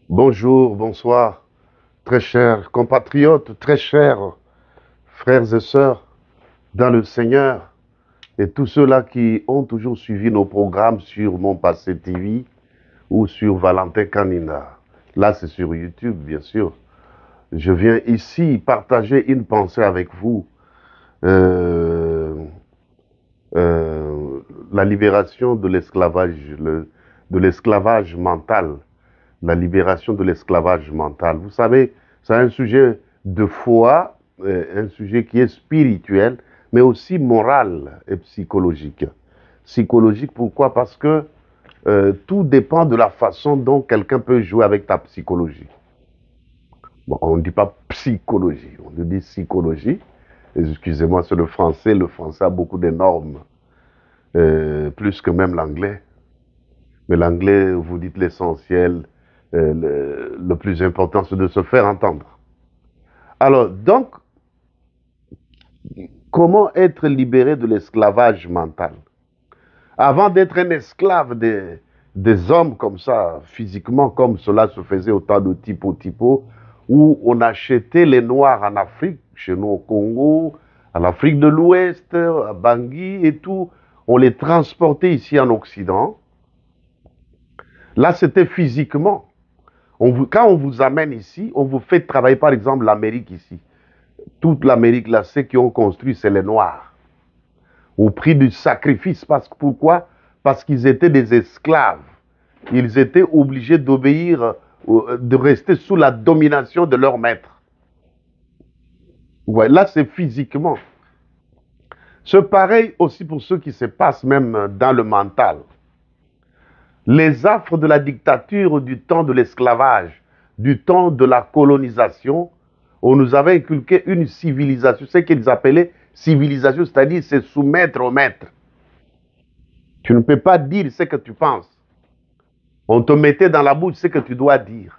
Bonjour, bonsoir, très chers compatriotes, très chers frères et sœurs dans le Seigneur et tous ceux-là qui ont toujours suivi nos programmes sur Mon Passé TV ou sur Valentin Kanina. Là, c'est sur YouTube, bien sûr. Je viens ici partager une pensée avec vous. Euh, la libération de l'esclavage mental. La libération de l'esclavage mental. Vous savez, c'est un sujet de foi, un sujet qui est spirituel, mais aussi moral et psychologique. Psychologique, pourquoi? Parce que tout dépend de la façon dont quelqu'un peut jouer avec ta psychologie. Bon, on ne dit pas psychologie, on dit psychologie. Excusez-moi, c'est le français. Le français a beaucoup de normes, plus que même l'anglais. Mais l'anglais, vous dites l'essentiel, le plus important, c'est de se faire entendre. Alors, donc, comment être libéré de l'esclavage mental? Avant d'être un esclave des hommes comme ça, physiquement, comme cela se faisait au temps de Tipo, où on achetait les Noirs en Afrique, chez nous au Congo, en Afrique de l'Ouest, à Bangui et tout, on les transportait ici en Occident. Là, c'était physiquement. Quand on vous amène ici, on vous fait travailler, par exemple, l'Amérique ici. Toute l'Amérique, là, ceux qui ont construit, c'est les Noirs. Au prix du sacrifice. Pourquoi? Parce qu'ils étaient des esclaves. Ils étaient obligés d'obéir, de rester sous la domination de leur maître. Ouais, là, c'est physiquement. C'est pareil aussi pour ce qui se passe même dans le mental. Les affres de la dictature du temps de l'esclavage, du temps de la colonisation, on nous avait inculqué une civilisation, ce qu'ils appelaient civilisation, c'est-à-dire se soumettre au maître. Tu ne peux pas dire ce que tu penses. On te mettait dans la bouche ce que tu dois dire.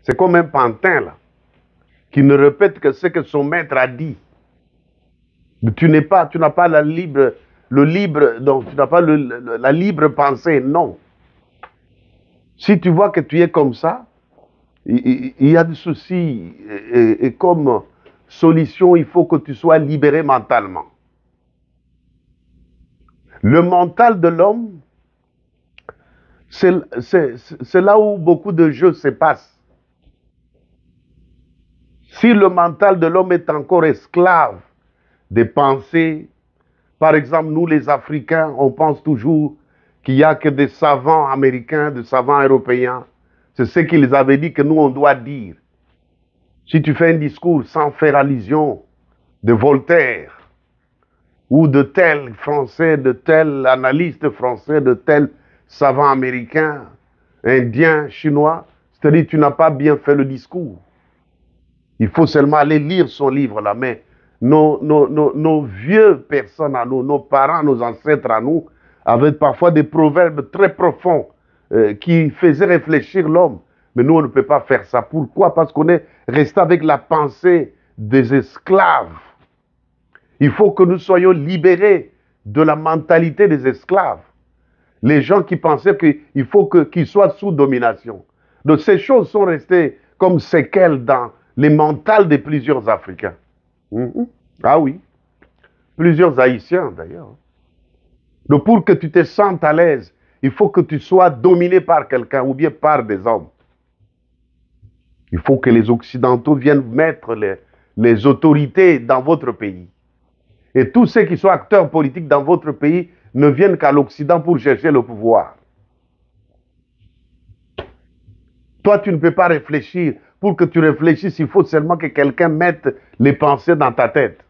C'est comme un pantin, là, qui ne répète que ce que son maître a dit. Tu n'as pas la libre pensée, non. Si tu vois que tu es comme ça, il y a des soucis. Et comme solution, il faut que tu sois libéré mentalement. Le mental de l'homme, c'est là où beaucoup de jeux se passent. Si le mental de l'homme est encore esclave des pensées, par exemple, nous les Africains, on pense toujours qu'il n'y a que des savants américains, des savants européens. C'est ce qu'ils avaient dit que nous, on doit dire. Si tu fais un discours sans faire allusion de Voltaire, ou de tel français, de tel analyste français, de tel savant américain, indien, chinois, c'est-à-dire tu n'as pas bien fait le discours. Il faut seulement aller lire son livre là, mais nos vieux personnes à nous, nos parents, nos ancêtres à nous, avaient parfois des proverbes très profonds qui faisaient réfléchir l'homme. Mais nous, on ne peut pas faire ça. Pourquoi? Parce qu'on est resté avec la pensée des esclaves. Il faut que nous soyons libérés de la mentalité des esclaves. Les gens qui pensaient qu'il faut qu'ils soient sous domination. Donc ces choses sont restées comme séquelles dans les mentales de plusieurs Africains. Ah oui, plusieurs Haïtiens d'ailleurs. Donc pour que tu te sentes à l'aise, il faut que tu sois dominé par quelqu'un ou bien par des hommes. Il faut que les Occidentaux viennent mettre les autorités dans votre pays. Et tous ceux qui sont acteurs politiques dans votre pays ne viennent qu'à l'Occident pour chercher le pouvoir. Toi, tu ne peux pas réfléchir. Pour que tu réfléchisses, il faut seulement que quelqu'un mette les pensées dans ta tête.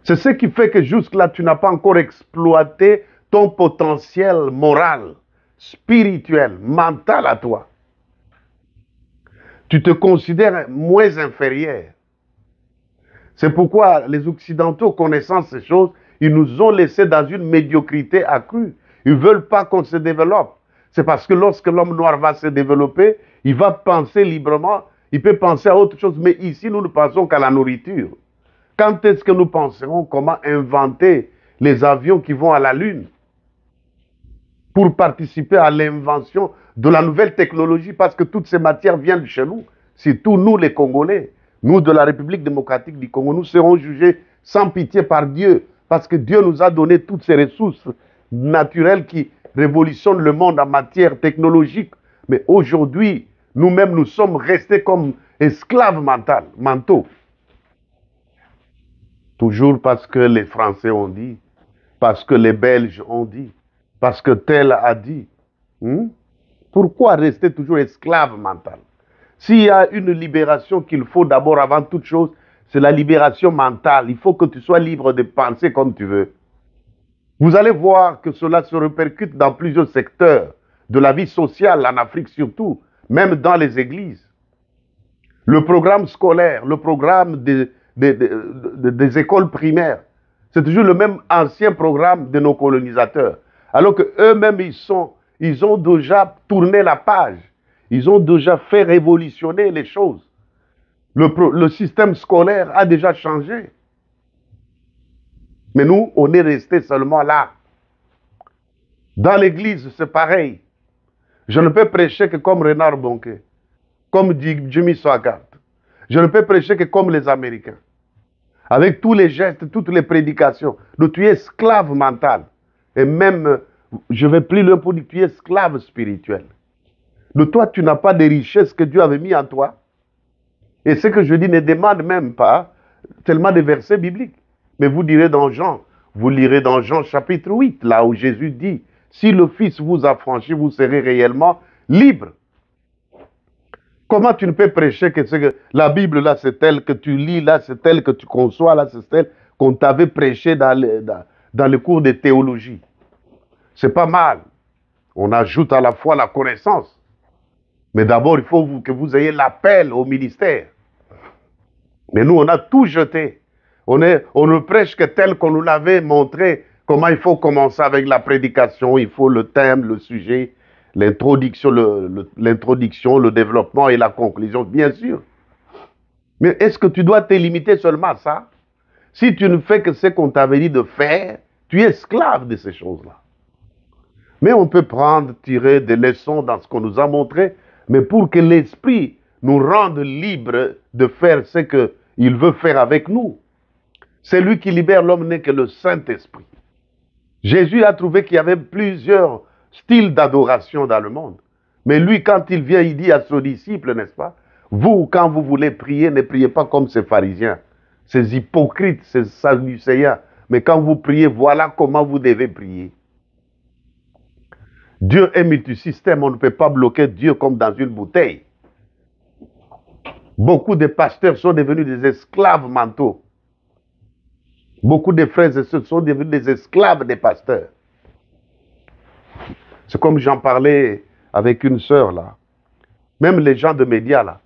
C'est ce qui fait que jusque-là, tu n'as pas encore exploité ton potentiel moral, spirituel, mental à toi. Tu te considères moins inférieur. C'est pourquoi les Occidentaux, connaissant ces choses, ils nous ont laissés dans une médiocrité accrue. Ils ne veulent pas qu'on se développe. C'est parce que lorsque l'homme noir va se développer, il va penser librement, il peut penser à autre chose. Mais ici, nous ne pensons qu'à la nourriture. Quand est-ce que nous penserons comment inventer les avions qui vont à la Lune? pour participer à l'invention de la nouvelle technologie parce que toutes ces matières viennent de chez nous. Surtout nous les Congolais, nous de la République démocratique du Congo, nous serons jugés sans pitié par Dieu parce que Dieu nous a donné toutes ces ressources naturelles qui révolutionnent le monde en matière technologique. Mais aujourd'hui, nous-mêmes, nous sommes restés comme esclaves mentaux. Toujours parce que les Français ont dit, parce que les Belges ont dit, parce que tel a dit. Pourquoi rester toujours esclave mental? S'il y a une libération qu'il faut d'abord avant toute chose, c'est la libération mentale. Il faut que tu sois libre de penser comme tu veux. Vous allez voir que cela se répercute dans plusieurs secteurs de la vie sociale, en Afrique surtout, même dans les églises. Le programme scolaire, le programme des écoles primaires, c'est toujours le même ancien programme de nos colonisateurs. Alors qu'eux-mêmes, ils ont déjà tourné la page. Ils ont déjà fait révolutionner les choses. Le système scolaire a déjà changé. Mais nous, on est resté seulement là. Dans l'église, c'est pareil. Je ne peux prêcher que comme Renard Bonquet, comme dit Jimmy Swaggart. Je ne peux prêcher que comme les Américains. Avec tous les gestes, toutes les prédications. Donc tu es esclave mental. Et même, je vais plus loin pour dire que tu es esclave spirituel. Donc toi, tu n'as pas de richesses que Dieu avait mis en toi. Et ce que je dis ne demande même pas tellement de versets bibliques. Mais vous lirez dans Jean chapitre 8, là où Jésus dit, si le Fils vous a franchi, vous serez réellement libre. Comment tu ne peux prêcher que la Bible, là, c'est telle que tu lis, là, c'est telle que tu conçois, là, c'est telle qu'on t'avait prêché dans le cours de théologie. C'est pas mal. On ajoute à la fois la connaissance. Mais d'abord, il faut que vous ayez l'appel au ministère. Mais nous, on a tout jeté. On ne prêche que tel qu'on nous l'avait montré, comment il faut commencer avec la prédication, il faut le thème, le sujet, l'introduction, le développement et la conclusion, bien sûr. Mais est-ce que tu dois te limiter seulement à ça? Si tu ne fais que ce qu'on t'avait dit de faire, tu es esclave de ces choses-là. Mais on peut tirer des leçons dans ce qu'on nous a montré, mais pour que l'Esprit nous rende libres de faire ce qu'il veut faire avec nous. C'est lui qui libère l'homme n'est que le Saint-Esprit. Jésus a trouvé qu'il y avait plusieurs styles d'adoration dans le monde. Mais lui, quand il vient, il dit à ses disciples, n'est-ce pas? Vous, quand vous voulez prier, ne priez pas comme ces pharisiens, ces hypocrites, ces sadducéens. Mais quand vous priez, voilà comment vous devez prier. Dieu est multisystème, on ne peut pas bloquer Dieu comme dans une bouteille. Beaucoup de pasteurs sont devenus des esclaves mentaux. Beaucoup de frères et sœurs sont devenus des esclaves des pasteurs. C'est comme j'en parlais avec une sœur là. Même les gens de médias là.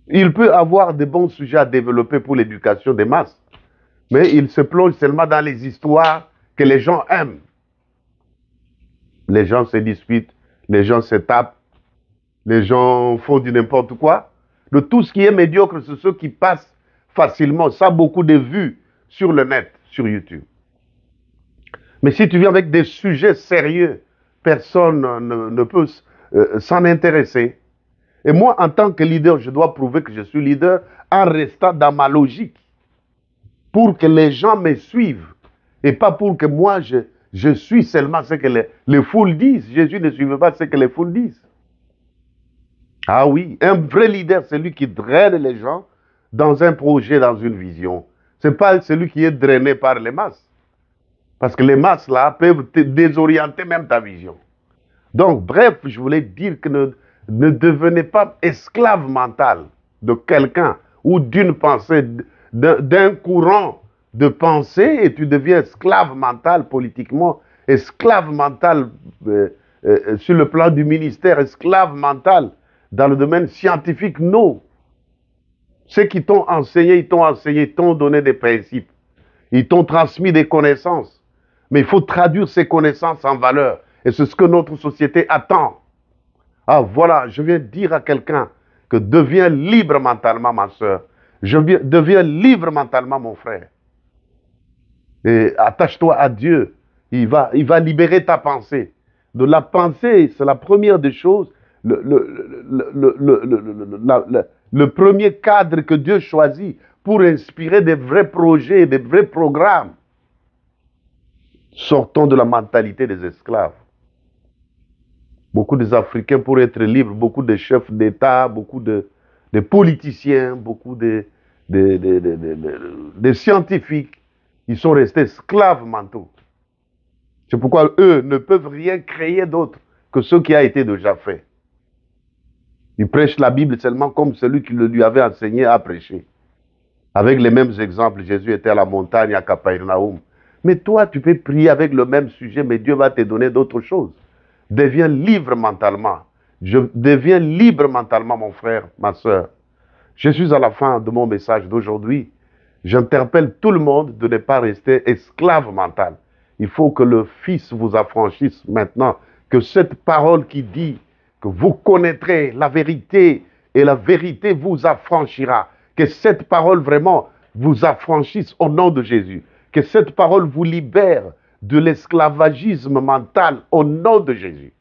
Il peut avoir de bons sujets à développer pour l'éducation des masses. Mais il se plonge seulement dans les histoires que les gens aiment. Les gens se disputent, les gens se tapent, les gens font du n'importe quoi. De tout ce qui est médiocre, c'est ceux qui passent facilement. Ça a beaucoup de vues sur le net, sur YouTube. Mais si tu viens avec des sujets sérieux, personne ne peut s'en intéresser. Et moi, en tant que leader, je dois prouver que je suis leader en restant dans ma logique. Pour que les gens me suivent. Et pas pour que moi, je suis seulement ce que les foules disent. Jésus ne suivait pas ce que les foules disent. Ah oui, un vrai leader, c'est lui qui draine les gens dans un projet, dans une vision. Ce n'est pas celui qui est drainé par les masses. Parce que les masses, là, peuvent te désorienter même ta vision. Donc, bref, je voulais dire que ne devenez pas esclave mental de quelqu'un ou d'une pensée, d'un courant de pensée et tu deviens esclave mental politiquement, esclave mental sur le plan du ministère, esclave mental dans le domaine scientifique, non. Ceux qui t'ont enseigné, ils t'ont donné des principes. Ils t'ont transmis des connaissances. Mais il faut traduire ces connaissances en valeur. Et c'est ce que notre société attend. Ah voilà, je viens dire à quelqu'un que deviens libre mentalement, ma soeur. Deviens libre mentalement, mon frère. Et attache-toi à Dieu. il va libérer ta pensée. De la pensée, c'est la première des choses, le premier cadre que Dieu choisit pour inspirer des vrais projets, des vrais programmes. Sortons de la mentalité des esclaves. Beaucoup des Africains, pour être libres, beaucoup de chefs d'État, beaucoup de politiciens, beaucoup de scientifiques, ils sont restés esclaves mentaux. C'est pourquoi eux ne peuvent rien créer d'autre que ce qui a été déjà fait. Ils prêchent la Bible seulement comme celui qui le lui avait enseigné à prêcher. Avec les mêmes exemples, Jésus était à la montagne à Capernaum. Mais toi, tu peux prier avec le même sujet, mais Dieu va te donner d'autres choses. Deviens libre mentalement. Je deviens libre mentalement, mon frère, ma soeur. Je suis à la fin de mon message d'aujourd'hui. J'interpelle tout le monde de ne pas rester esclave mental. Il faut que le Fils vous affranchisse maintenant, que cette parole qui dit que vous connaîtrez la vérité et la vérité vous affranchira, que cette parole vraiment vous affranchisse au nom de Jésus, que cette parole vous libère de l'esclavagisme mental au nom de Jésus,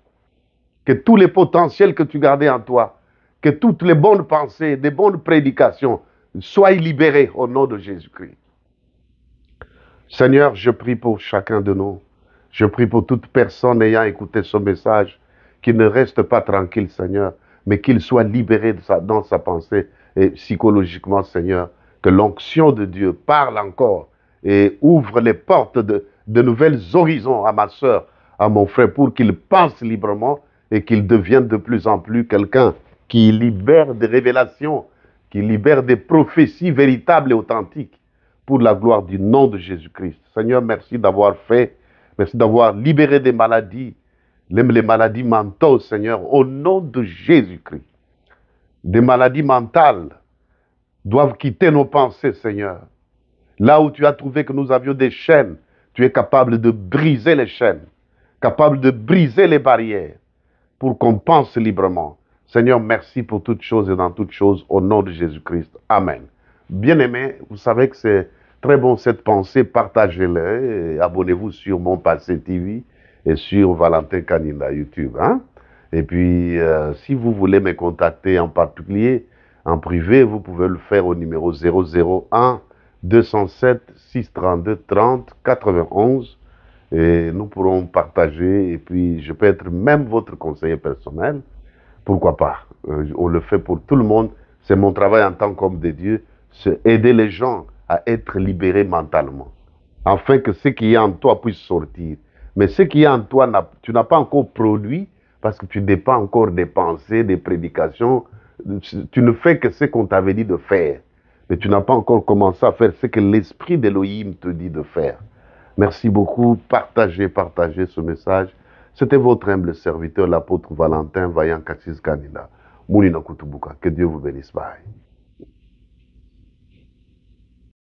que tous les potentiels que tu gardais en toi, que toutes les bonnes pensées, des bonnes prédications soient libérées au nom de Jésus-Christ. Seigneur, je prie pour chacun de nous. Je prie pour toute personne ayant écouté ce message, qu'il ne reste pas tranquille, Seigneur, mais qu'il soit libéré dans sa pensée et psychologiquement, Seigneur, que l'onction de Dieu parle encore et ouvre les portes de nouvelles horizons à ma soeur, à mon frère, pour qu'il pense librement et qu'il devienne de plus en plus quelqu'un qui libère des révélations, qui libère des prophéties véritables et authentiques, pour la gloire du nom de Jésus-Christ. Seigneur, merci d'avoir fait, merci d'avoir libéré des maladies, même les maladies mentales, Seigneur, au nom de Jésus-Christ. Des maladies mentales doivent quitter nos pensées, Seigneur. Là où tu as trouvé que nous avions des chaînes, tu es capable de briser les chaînes, capable de briser les barrières pour qu'on pense librement. Seigneur, merci pour toutes choses et dans toutes choses, au nom de Jésus-Christ. Amen. Bien-aimés, vous savez que c'est très bon cette pensée, partagez-la et abonnez-vous sur Mon Passé TV et sur Valentin Kanina YouTube. Hein? Et puis, si vous voulez me contacter en particulier, en privé, vous pouvez le faire au numéro 001 207 632 30 91 et nous pourrons partager et puis je peux être même votre conseiller personnel. Pourquoi pas? On le fait pour tout le monde. C'est mon travail en tant qu'homme de Dieu, c'est aider les gens à être libérés mentalement, afin que ce qui est en toi puisse sortir. Mais ce qui est en toi, tu n'as pas encore produit, parce que tu dépends encore des pensées, des prédications. Tu ne fais que ce qu'on t'avait dit de faire. Mais tu n'as pas encore commencé à faire ce que l'Esprit d'Élohim te dit de faire. Merci beaucoup. Partagez ce message. C'était votre humble serviteur, l'apôtre Valentin Vaillant Kassis Kanina. Moulina Kutubuka. Que Dieu vous bénisse. Bye.